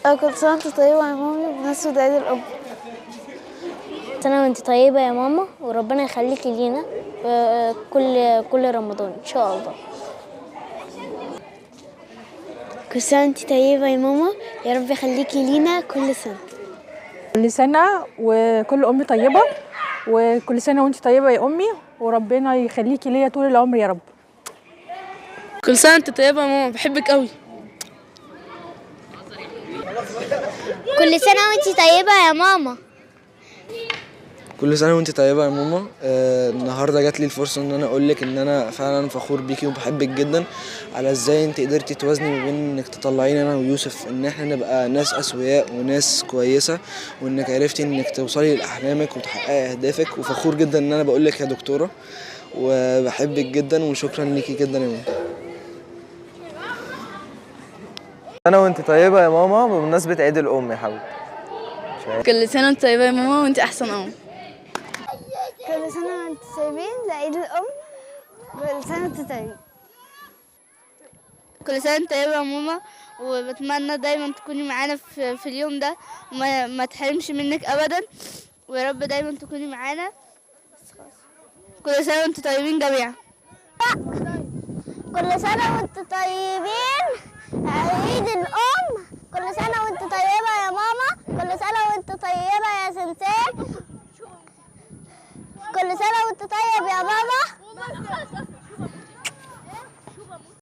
كل سنة وانت طيبة يا مامي بمناسبة عيد الأم. سنة وانت طيبة يا ماما، وربنا يخليكي لينا كل رمضان إن شاء الله. كل سنة وانت طيبة يا ماما، يا رب يخليكي لينا كل سنة. كل سنة وكل أم طيبة، وكل سنة وانت طيبة يا أمي، وربنا يخليكي ليا طول العمر يا رب. كل سنة وانت طيبة يا ماما، بحبك قوي. كل سنة وانت طيبة يا ماما. كل سنة وانت طيبة يا ماما. النهاردة جات لي الفرصة ان انا اقولك ان انا فعلا فخور بيكي وبحبك جدا، على ازاي انت قدرتي توازني ما بين انك تطلعيني انا ويوسف ان احنا نبقى ناس اسوياء وناس كويسة، وانك عرفتي انك توصلي لاحلامك وتحققي اهدافك. وفخور جدا ان انا بقولك يا دكتورة، وبحبك جدا وشكرا ليكي جدا يا ماما. سنة وانت طيبة يا ماما بمناسبة عيد الأم يا حبيبي. كل سنة وانت طيبة يا ماما، وانت أحسن أم. كل سنة وانت طيبين لعيد الأم. كل سنة وانت طيبين. كل سنة وانت طيبة يا ماما، وبتمنى دايما تكوني معانا في اليوم ده، وما تحرمش منك أبدا، ويا رب دايما تكوني معانا. كل سنة وانتم طيبين جميعا. كل سنة وانتم طيبين عيد الأم. كل سنة وانتم طيبة يا ماما. كل سنة وانتم طيبة يا سنسان. كل سنة وانتم طيب يا بابا.